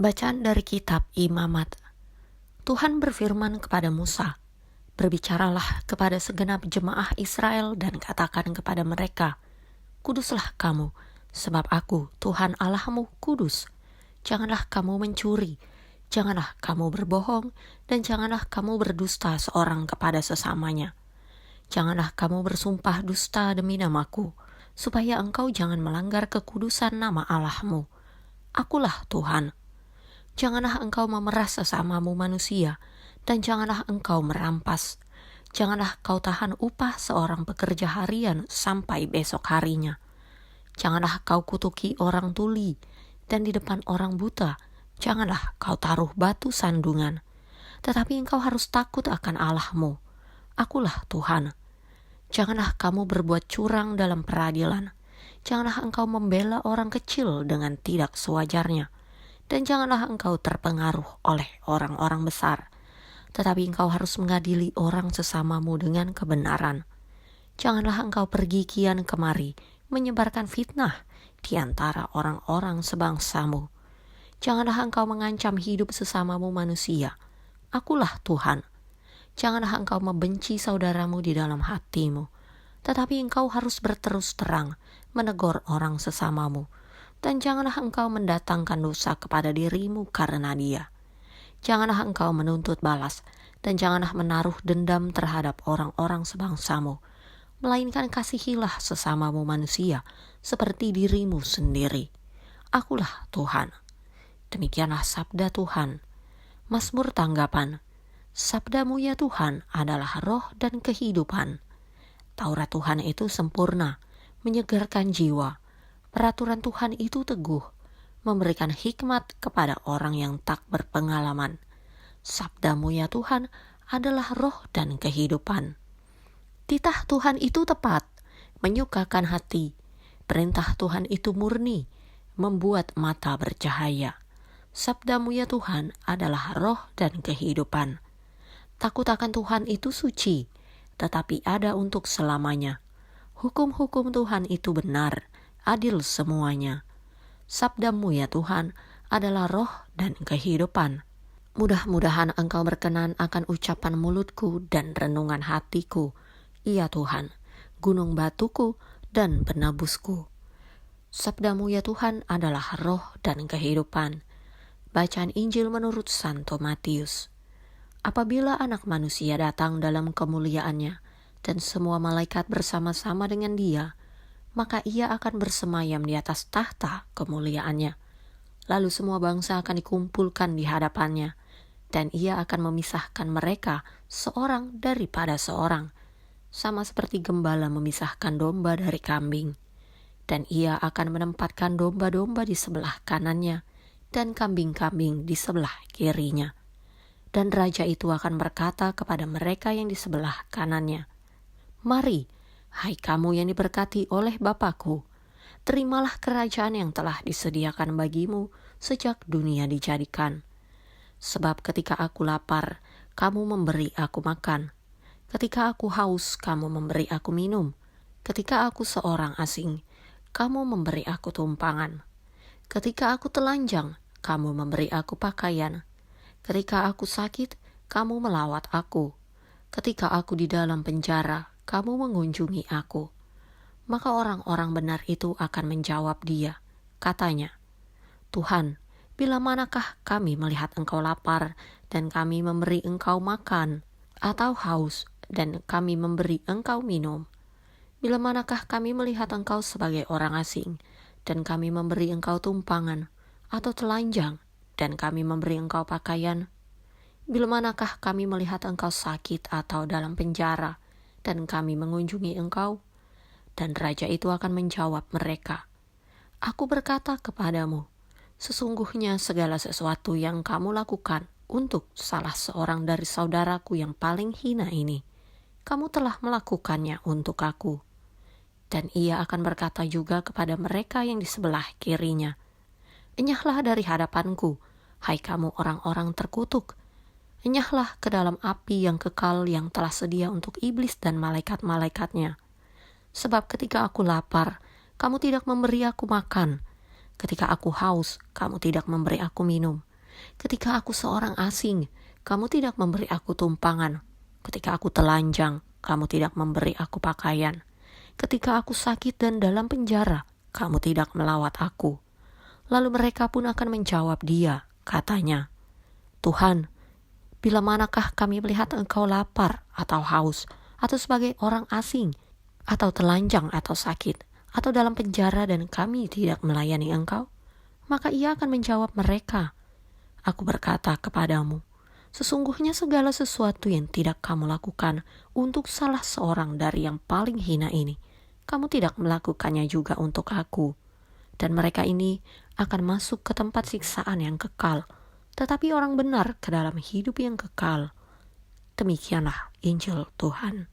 Bacaan dari kitab Imamat. Tuhan berfirman kepada Musa, "Berbicaralah kepada segenap jemaah Israel dan katakan kepada mereka, Kuduslah kamu, sebab aku, Tuhan Allahmu, kudus. Janganlah kamu mencuri, janganlah kamu berbohong, dan janganlah kamu berdusta seorang kepada sesamanya. Janganlah kamu bersumpah dusta demi namaku, supaya engkau jangan melanggar kekudusan nama Allahmu. Akulah Tuhan. Janganlah engkau memeras sesamamu manusia, dan janganlah engkau merampas. Janganlah kau tahan upah seorang pekerja harian sampai besok harinya. Janganlah kau kutuki orang tuli, dan di depan orang buta, janganlah kau taruh batu sandungan. Tetapi engkau harus takut akan Allahmu. Akulah Tuhan. Janganlah kamu berbuat curang dalam peradilan. Janganlah engkau membela orang kecil dengan tidak sewajarnya. Dan janganlah engkau terpengaruh oleh orang-orang besar, tetapi engkau harus mengadili orang sesamamu dengan kebenaran. Janganlah engkau pergi kian kemari, menyebarkan fitnah di antara orang-orang sebangsamu. Janganlah engkau mengancam hidup sesamamu manusia. Akulah Tuhan. Janganlah engkau membenci saudaramu di dalam hatimu, tetapi engkau harus berterus terang menegur orang sesamamu. Dan janganlah engkau mendatangkan dosa kepada dirimu karena dia. Janganlah engkau menuntut balas, dan janganlah menaruh dendam terhadap orang-orang sebangsamu, melainkan kasihilah sesamamu manusia seperti dirimu sendiri. Akulah Tuhan. Demikianlah sabda Tuhan. Mazmur tanggapan. Sabdamu ya Tuhan adalah roh dan kehidupan. Taurat Tuhan itu sempurna, menyegarkan jiwa. Peraturan Tuhan itu teguh, memberikan hikmat kepada orang yang tak berpengalaman. Sabdamu ya Tuhan adalah roh dan kehidupan. Titah Tuhan itu tepat, menyukakan hati. Perintah Tuhan itu murni, membuat mata bercahaya. Sabdamu ya Tuhan adalah roh dan kehidupan. Takut akan Tuhan itu suci, tetapi ada untuk selamanya. Hukum-hukum Tuhan itu benar, adil semuanya. Sabdamu ya Tuhan adalah roh dan kehidupan. Mudah-mudahan engkau berkenan akan ucapan mulutku dan renungan hatiku, ya Tuhan, gunung batuku dan penebusku. Sabdamu ya Tuhan adalah roh dan kehidupan. Bacaan Injil menurut Santo Matius. Apabila Anak Manusia datang dalam kemuliaannya, dan semua malaikat bersama-sama dengan dia, maka ia akan bersemayam di atas tahta kemuliaannya. Lalu semua bangsa akan dikumpulkan di hadapannya, dan ia akan memisahkan mereka seorang daripada seorang, sama seperti gembala memisahkan domba dari kambing. Dan ia akan menempatkan domba-domba di sebelah kanannya, dan kambing-kambing di sebelah kirinya. Dan raja itu akan berkata kepada mereka yang di sebelah kanannya, Mari, hai kamu yang diberkati oleh Bapa-Ku, terimalah kerajaan yang telah disediakan bagimu sejak dunia dijadikan. Sebab ketika aku lapar, kamu memberi aku makan. Ketika aku haus, kamu memberi aku minum. Ketika aku seorang asing, kamu memberi aku tumpangan. Ketika aku telanjang, kamu memberi aku pakaian. Ketika aku sakit, kamu melawat aku. Ketika aku di dalam penjara, kamu mengunjungi aku. Maka orang-orang benar itu akan menjawab dia. Katanya, Tuhan, bila manakah kami melihat engkau lapar dan kami memberi engkau makan, atau haus dan kami memberi engkau minum? Bila manakah kami melihat engkau sebagai orang asing dan kami memberi engkau tumpangan, atau telanjang dan kami memberi engkau pakaian? Bila manakah kami melihat engkau sakit atau dalam penjara dan kami mengunjungi engkau? Dan raja itu akan menjawab mereka, Aku berkata kepadamu, sesungguhnya segala sesuatu yang kamu lakukan untuk salah seorang dari saudaraku yang paling hina ini, kamu telah melakukannya untuk aku. Dan ia akan berkata juga kepada mereka yang di sebelah kirinya, Enyahlah dari hadapanku, hai kamu orang-orang terkutuk. Enyahlah ke dalam api yang kekal yang telah sedia untuk iblis dan malaikat-malaikatnya. Sebab ketika aku lapar, kamu tidak memberi aku makan. Ketika aku haus, kamu tidak memberi aku minum. Ketika aku seorang asing, kamu tidak memberi aku tumpangan. Ketika aku telanjang, kamu tidak memberi aku pakaian. Ketika aku sakit dan dalam penjara, kamu tidak melawat aku. Lalu mereka pun akan menjawab dia, katanya, Tuhan, bila manakah kami melihat engkau lapar atau haus, atau sebagai orang asing, atau telanjang atau sakit, atau dalam penjara dan kami tidak melayani engkau? Maka ia akan menjawab mereka, Aku berkata kepadamu, sesungguhnya segala sesuatu yang tidak kamu lakukan untuk salah seorang dari yang paling hina ini, kamu tidak melakukannya juga untuk aku. Dan mereka ini akan masuk ke tempat siksaan yang kekal, tetapi orang benar ke dalam hidup yang kekal. Demikianlah Injil Tuhan.